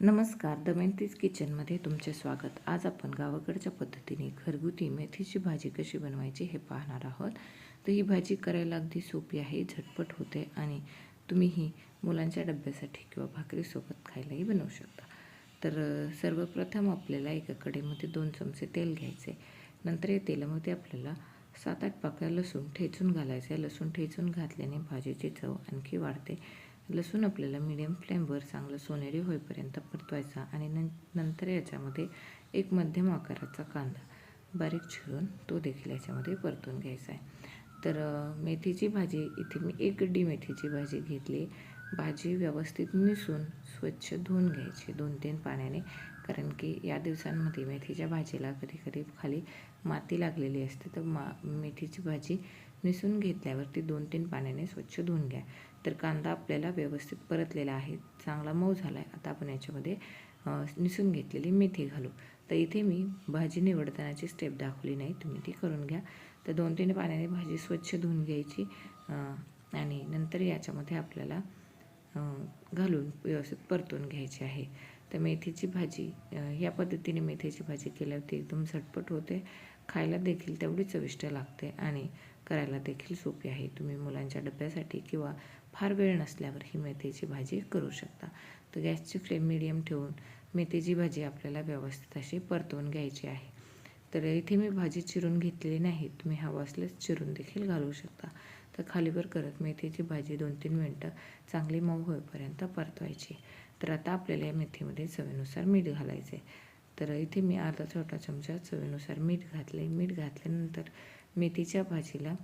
नमस्कार, दमयंतीज किचनमध्ये तुमचे स्वागत। आज आपण गावाकडच्या पद्धतीने घरगुती मेथीची भाजी कशी बनवायची हे पाहणार आहोत। तर ही भाजी करायला अगदी सोपी आहे, झटपट होते आणि तुम्ही ही मुलांच्या डब्यासाठी किंवा भाकरीसोबत खायलाही बनवू शकता। तर सर्वप्रथम आपल्याला एका कढईमध्ये 2 चमचे तेल घ्यायचे। नंतर या तेलामध्ये आपल्याला 7-8 पाकळ्या लसूण ठेचून घालायचे। लसूण ठेचून घातल्याने भाजीची चव आणखी वाढते। लसूण आपल्याला मीडियम फ्लेमवर चांगलं सोनेरी होईपर्यंत परतवायचा आणि नंतर याच्यामध्ये एक मध्यम आकाराचा कांदा बारीक चिरून तो देखील याच्यामध्ये परतून घ्यायचा आहे। तर मेथीची भाजी इथे मी 1 गड्डी मेथीची भाजी घेतली। भाजी व्यवस्थित निसून स्वच्छ धुवून घ्यायची 2-3 पाण्याने, कारण की या दिवसांमध्ये मेथीच्या भाजीला कधी कधी खाली माती लागलेली असते। तर मेथीची भाजी निसून घेतल्यावरती 2-3 पाण्याने स्वच्छ धुवून घ्या। तर कांदा आपल्याला व्यवस्थित परतलेला आहे, चांगला मऊ झाला आहे। आता आपण याच्यामध्ये निसून घेतलेली मेथी घालू। तर इथे मी भाजी निवडतानाची स्टेप दाखवली नाही, तुम्ही ती करून घ्या। तर 2-3 पाण्याने भाजी स्वच्छ धुवून घ्यायची आणि नंतर याच्यामध्ये आपल्याला घालून व्यवस्थित परतून घ्यायची आहे। तर मेथीची भाजी या पद्धतीने मेथीची भाजी केल्यावरती एकदम झटपट होते, खायला देखील तेवढी चविष्ट लागते आणि करायला देखील सोपी आहे। तुम्ही मुलांच्या डब्यासाठी किंवा फार वेळ नसल्यावर ही मेथीची भाजी करू शकता। तर गॅसची फ्लेम मीडियम ठेवून मेथीची भाजी आपल्याला व्यवस्थित अशी परतवून घ्यायची आहे। तर इथे मी भाजी चिरून घेतलेली नाही, तुम्ही हवं असल्यास चिरून देखील घालू शकता। तर खालीवर करत मेथीची भाजी 2-3 मिनटं चांगली मऊ होईपर्यंत परतवायची। तर आता आपल्याला या मेथीमध्ये चवीनुसार मीठ घालायचं आहे। तर इथे मी अर्धा छोटा चमचा चवीनुसार मीठ घातले। मीठ घातल्यानंतर मेथीच्या भाजीला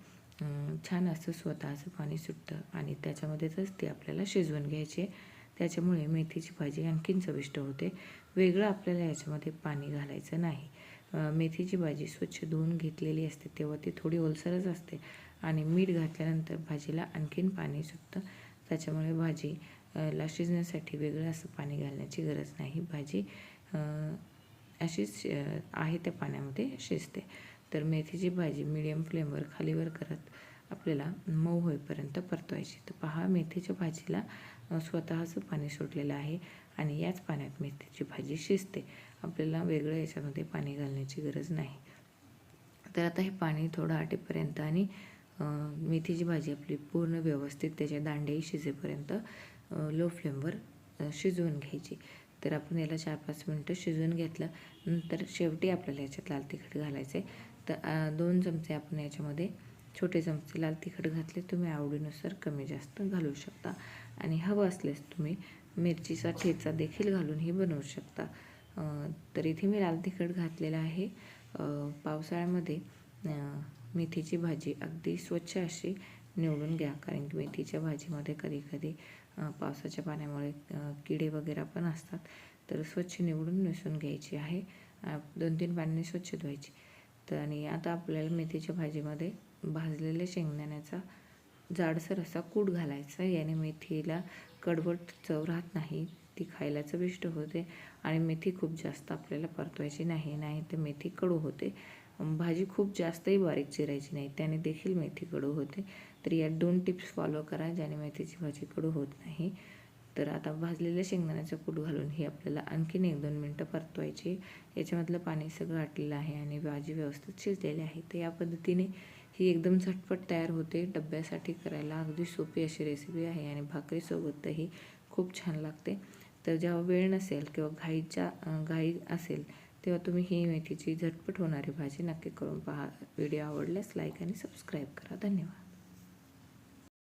छान असं स्वतःचं पाणी सुटतं आणि त्याच्यामध्येच ते आपल्याला शिजवून घ्यायचे। त्याच्यामुळे मेथीची भाजी आणखीन चविष्ट होते। वेगळं आपल्याला याच्यामध्ये पाणी घालायचं नाही। मेथीची भाजी स्वच्छ धुवून घेतलेली असते तेव्हा ती थोडी ओलसरच असते आणि मीठ घातल्यानंतर भाजीला आणखीन पाणी सुटतं। त्याच्यामुळे भाजीला शिजण्यासाठी वेगळं असं पाणी घालण्याची गरज नाही। भाजी अशीच आहे त्या पाण्यामध्ये शिजते। तर मेथीची भाजी मीडियम फ्लेमवर खालीवर करत आपल्याला मऊ होईपर्यंत परतवायची। तर पहा, मेथीच्या भाजीला स्वतःचं पाणी सुटलेलं आहे आणि याच पाण्यात मेथीची भाजी शिजते। आपल्याला वेगळं याच्यामध्ये पाणी घालण्याची गरज नाही। तर आता हे पाणी थोडं आटेपर्यंत आणि मेथीची भाजी आपली पूर्ण व्यवस्थित त्याच्या दांडेही शिजेपर्यंत लो फ्लेमवर शिजवून घ्यायची। तर आपण याला 4-5 मिनटं शिजवून घेतलं। नंतर शेवटी आपल्याला याच्यात लाल तिखट घालायचं आहे। तर 2 चमचे आपण याच्यामध्ये छोटे चमचे लाल तिखट घातले, तुम्ही आवडीनुसार कमी जास्त घालू शकता आणि हवं असल्यास तुम्ही मिरचीचा ठेचा देखील घालूनही बनवू शकता। तर इथे मी लाल तिखट घातलेलं आहे। पावसाळ्यामध्ये मेथीची भाजी अगदी स्वच्छ अशी निवडून घ्या, कारण की मेथीच्या भाजीमध्ये कधी कधी पावसाच्या पाण्यामुळे किडे वगैरे पण असतात। तर स्वच्छ निवडून निसून घ्यायची आहे। 2-3 पाण्याने स्वच्छ धुवायची। तर आणि आता आपल्याला मेथीच्या भाजीमध्ये भाजलेल्या शेंगदाण्याचा जाडसर असा कूट घालायचा। याने मेथीला कडवट चव राहत नाही, ती खायला चविष्ट होते आणि मेथी खूप जास्त आपल्याला परतवायची नाही तर मेथी कडू होते। भाजी खूप जास्तही बारीक चिरायची नाही, त्याने देखील मेथी कडू होते। तर या 2 टिप्स फॉलो करा ज्याने मेथीची भाजी कडू होत नाही। तर आता भाजलेल्या शेंगदाण्याचा कूट घालून ही आपल्याला आणखीन 1-2 मिनटं परतवायची। याच्यामधलं पाणी सगळं आटलेलं आहे आणि भाजी व्यवस्थित शिजलेली आहे। तर या पद्धतीने ही एकदम झटपट तयार होते। डब्यासाठी करायला अगदी सोपी अशी रेसिपी आहे आणि भाकरीसोबतही खूप छान लागते। तर जेव्हा वेळ नसेल किंवा घाई असेल तेव्हा तुम्ही ही मेथीची झटपट होणारी भाजी नक्की करून पहा। व्हिडिओ आवडल्यास लाईक आणि सबस्क्राईब करा। धन्यवाद।